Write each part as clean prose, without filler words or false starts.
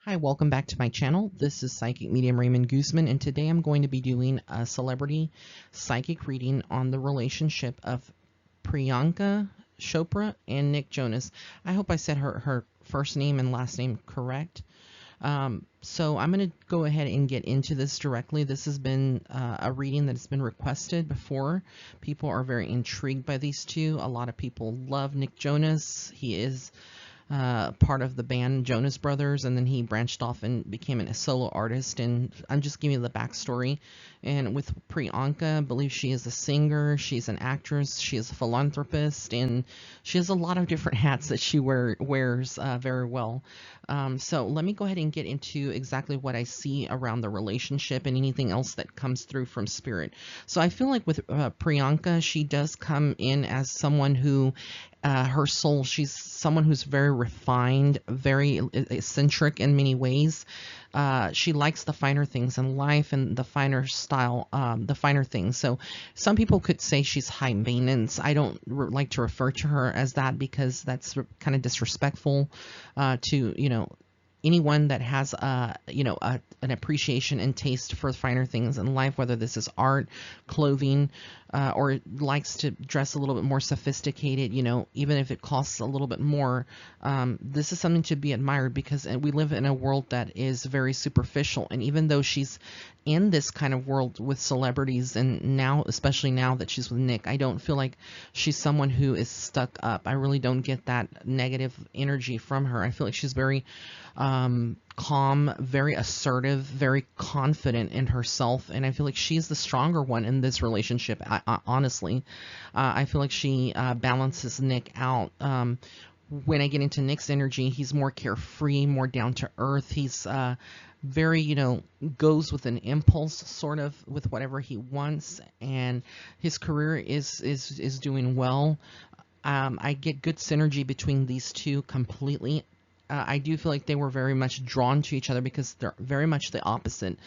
Hi, welcome back to my channel. This is Psychic Medium Raymond Guzman, and today I'm going to be doing a celebrity psychic reading on the relationship of Priyanka Chopra and Nick Jonas. I hope I said her first name and last name correct. So I'm going to go ahead and get into this directly. This has been a reading that has been requested before. People are very intrigued by these two. A lot of people love Nick Jonas. He is part of the band Jonas Brothers, and then he branched off and became a solo artist. And I'm just giving you the backstory. And with Priyanka, I believe she is a singer, she's an actress, she is a philanthropist, and she has a lot of different hats that she wears very well. So let me go ahead and get into exactly what I see around the relationship and anything else that comes through from spirit. So I feel like with Priyanka, she does come in as someone who her soul, she's someone who's very refined, very eccentric in many ways. She likes the finer things in life and the finer style, the finer things. So some people could say she's high maintenance. I don't like to refer to her as that because that's kind of disrespectful to, anyone that has an appreciation and taste for finer things in life, whether this is art, clothing, or likes to dress a little bit more sophisticated, even if it costs a little bit more. This is something to be admired because we live in a world that is very superficial. And even though she's in this kind of world with celebrities, and now, especially now that she's with Nick, I don't feel like she's someone who is stuck up. I really don't get that negative energy from her. I feel like she's very calm, very assertive, very confident in herself, and I feel like she's the stronger one in this relationship. Honestly, I feel like she balances Nick out. When I get into Nick's energy, he's more carefree, more down to earth. He's very, goes with an impulse, sort of, with whatever he wants, and his career is doing well. I get good synergy between these two completely. I do feel like they were very much drawn to each other because they're very much the opposite.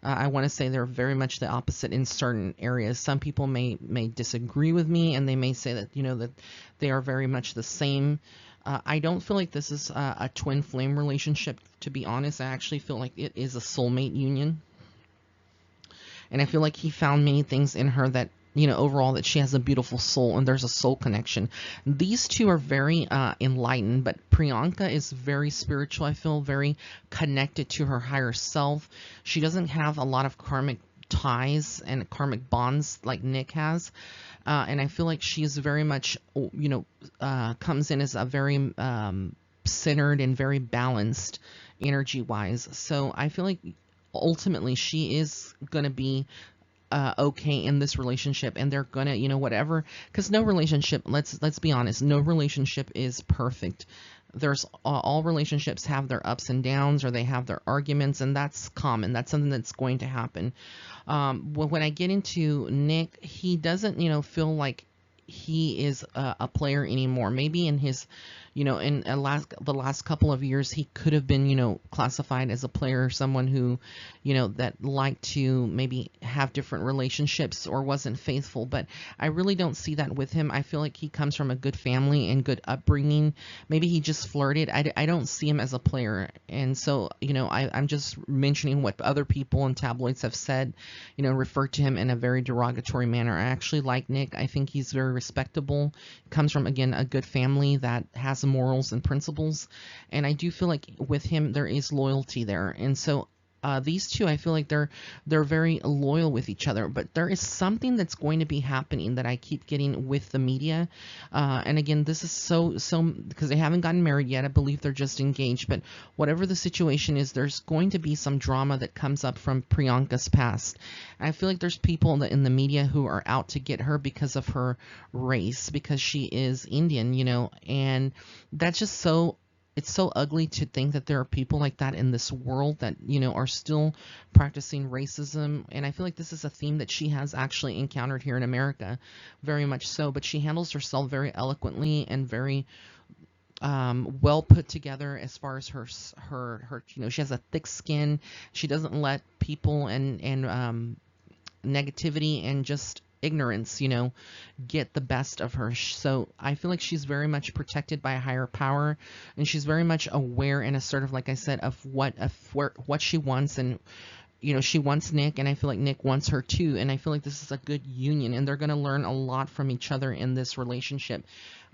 I want to say they're very much the opposite in certain areas. Some people may disagree with me, and they may say that that they are very much the same. I don't feel like this is a twin flame relationship. To be honest, I actually feel like it is a soulmate union, and I feel like he found many things in her that overall, that she has a beautiful soul and there's a soul connection. These two are very enlightened, but Priyanka is very spiritual. I feel very connected to her higher self. She doesn't have a lot of karmic ties and karmic bonds like Nick has. And I feel like she is very much, comes in as a very centered and very balanced energy wise. So I feel like ultimately she is going to be okay in this relationship, and they're gonna whatever, because no relationship, let's be honest, no relationship is perfect. There's all relationships have their ups and downs, or they have their arguments, and that's common. That's something that's going to happen. When I get into Nick, he doesn't feel like he is a player anymore. Maybe in his in the last couple of years, he could have been classified as a player, someone who that liked to maybe have different relationships or wasn't faithful. But I really don't see that with him. I feel like he comes from a good family and good upbringing. Maybe he just flirted. I don't see him as a player. And so I'm just mentioning what other people in tabloids have said, referred to him in a very derogatory manner. I actually like Nick. I think he's very respectable. Comes from, again, a good family that has morals and principles, and I do feel like with him there is loyalty there. And so these two, I feel like they're very loyal with each other. But there is something that's going to be happening that I keep getting with the media, and again, this is so because they haven't gotten married yet. I believe they're just engaged. But whatever the situation is, there's going to be some drama that comes up from Priyanka's past. And I feel like there's people in the media who are out to get her because of her race, because she is Indian, and that's just so, it's so ugly to think that there are people like that in this world that are still practicing racism. And I feel like this is a theme that she has actually encountered here in America, very much so. But she handles herself very eloquently and very well put together as far as her she has a thick skin. She doesn't let people and negativity and just ignorance, get the best of her. So I feel like she's very much protected by a higher power, and she's very much aware and assertive, like I said, of what she wants. And she wants Nick, and I feel like Nick wants her too. And I feel like this is a good union, and they're going to learn a lot from each other in this relationship.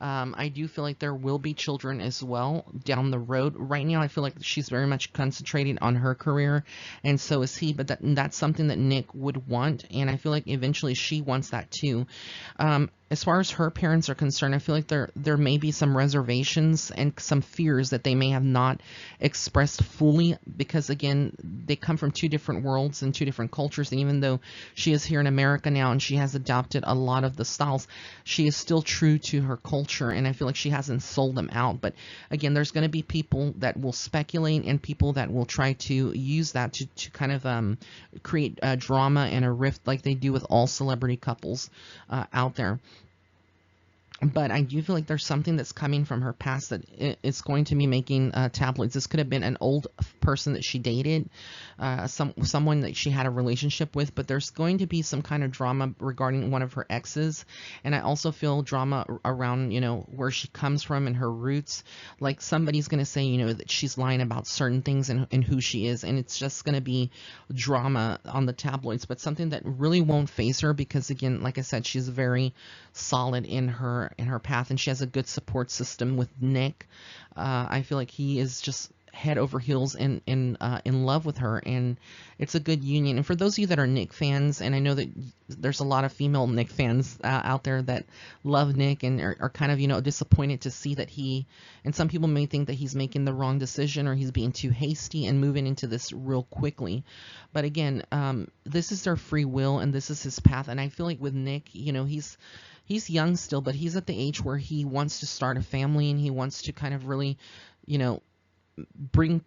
I do feel like there will be children as well down the road. Right now, I feel like she's very much concentrating on her career, and so is he. But that's something that Nick would want, and I feel like eventually she wants that too. As far as her parents are concerned, I feel like there may be some reservations and some fears that they may have not expressed fully, because again, they come from two different worlds and two different cultures. And even though she is here in America now and she has adopted a lot of the styles, she is still true to her culture, and I feel like she hasn't sold them out. But again, there's going to be people that will speculate and people that will try to use that to kind of create drama and a rift, like they do with all celebrity couples out there. But I do feel like there's something that's coming from her past that it's going to be making tabloids. This could have been an old person that she dated, someone that she had a relationship with, but there's going to be some kind of drama regarding one of her exes. And I also feel drama around, where she comes from and her roots. Like somebody's going to say, that she's lying about certain things and who she is. And it's just going to be drama on the tabloids, but something that really won't faze her, because again, like I said, she's very solid in her path, and she has a good support system with Nick. I feel like he is just head over heels in love with her, and it's a good union. And for those of you that are Nick fans, and I know that there's a lot of female Nick fans out there that love Nick and are kind of disappointed to see that and some people may think that he's making the wrong decision or he's being too hasty and moving into this real quickly. But again, this is their free will and this is his path. And I feel like with Nick, he's young still, but he's at the age where he wants to start a family and he wants to kind of really, bring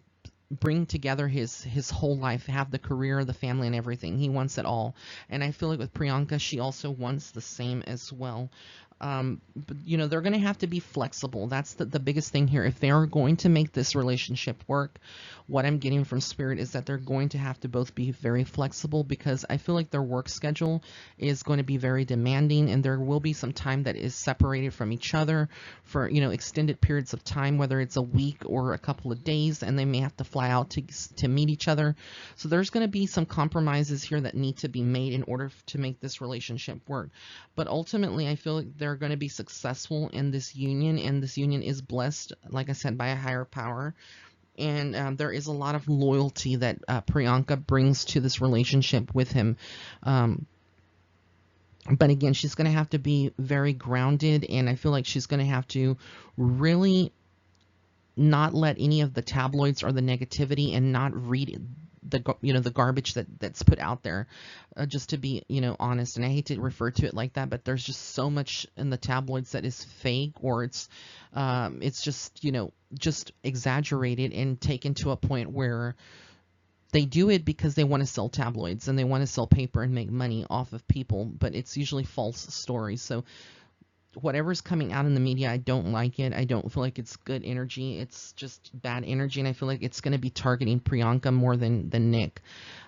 together his whole life, have the career, the family, and everything. He wants it all. And I feel like with Priyanka, she also wants the same as well. But they're going to have to be flexible. That's the biggest thing here. If they are going to make this relationship work, what I'm getting from Spirit is that they're going to have to both be very flexible, because I feel like their work schedule is going to be very demanding, and there will be some time that is separated from each other for extended periods of time, whether it's a week or a couple of days, and they may have to fly out to meet each other. So there's going to be some compromises here that need to be made in order to make this relationship work. But ultimately, I feel like they're going to be successful in this union, and this union is blessed, like I said, by a higher power. And there is a lot of loyalty that Priyanka brings to this relationship with him. But again, she's going to have to be very grounded, and I feel like she's going to have to really not let any of the tabloids or the negativity, and not read the garbage that's put out there, just to be honest. And I hate to refer to it like that, but there's just so much in the tabloids that is fake, or it's just exaggerated and taken to a point where they do it because they want to sell tabloids and they want to sell paper and make money off of people, but it's usually false stories. So whatever's coming out in the media, I don't like it. I don't feel like it's good energy. It's just bad energy, and I feel like it's going to be targeting Priyanka more than Nick.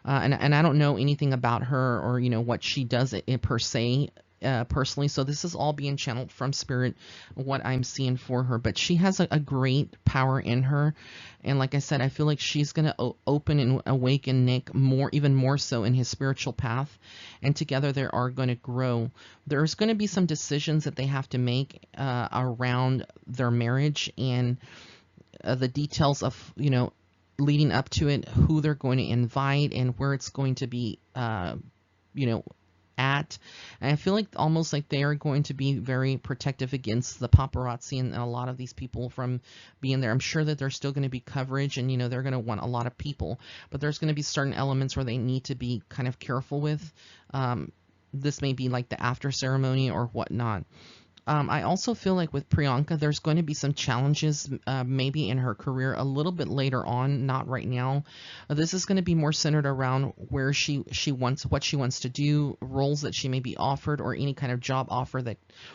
And I don't know anything about her or what she does per se. Personally, so this is all being channeled from Spirit, what I'm seeing for her. But she has a great power in her, and like I said, I feel like she's going to open and awaken Nick even more so in his spiritual path, and together they are going to grow. There's going to be some decisions that they have to make around their marriage, and the details of leading up to it, who they're going to invite and where it's going to be at. And I feel like almost like they are going to be very protective against the paparazzi and a lot of these people from being there. I'm sure that there's still going to be coverage, and they're going to want a lot of people, but there's going to be certain elements where they need to be kind of careful with. This may be like the after ceremony or whatnot. I also feel like with Priyanka, there's going to be some challenges maybe in her career a little bit later on, not right now. This is going to be more centered around where she wants, what she wants to do, roles that she may be offered, or any kind of job offer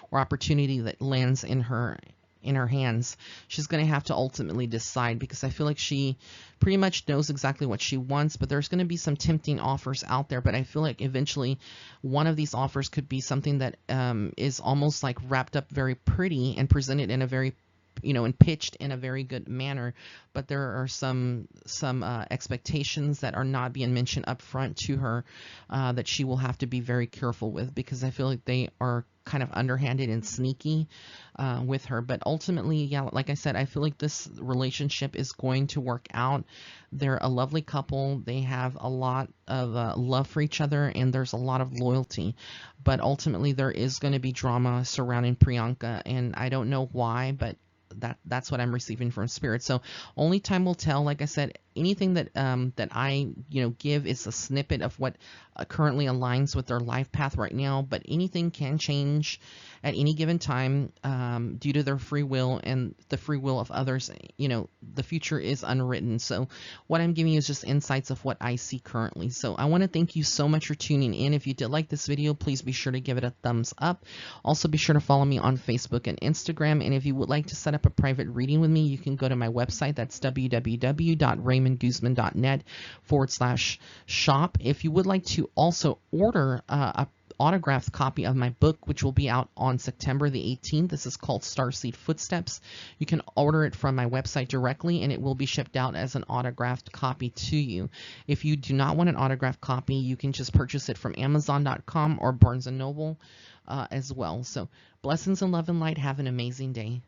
or opportunity that lands in her in her hands. She's going to have to ultimately decide, because I feel like she pretty much knows exactly what she wants, but there's going to be some tempting offers out there. But I feel like eventually one of these offers could be something that is almost like wrapped up very pretty and presented in a very, and pitched in a very good manner, but there are some expectations that are not being mentioned up front to her, that she will have to be very careful with, because I feel like they are kind of underhanded and sneaky with her. But ultimately, yeah, like I said, I feel like this relationship is going to work out. They're a lovely couple. They have a lot of love for each other, and there's a lot of loyalty. But ultimately, there is going to be drama surrounding Priyanka, and I don't know why, but that's what I'm receiving from spirit. So only time will tell. Like I said, anything that that I give is a snippet of what currently aligns with their life path right now, but anything can change at any given time, due to their free will and the free will of others. The future is unwritten. So what I'm giving you is just insights of what I see currently. So I want to thank you so much for tuning in. If you did like this video, please be sure to give it a thumbs up. Also be sure to follow me on Facebook and Instagram, and if you would like to set up a private reading with me, you can go to my website. That's www.raymondguzman.net/shop. If you would like to also order a autographed copy of my book, which will be out on September the 18th. This is called Starseed Footsteps. You can order it from my website directly, and it will be shipped out as an autographed copy to you. If you do not want an autographed copy, you can just purchase it from Amazon.com or Barnes & Noble as well. So blessings and love and light. Have an amazing day.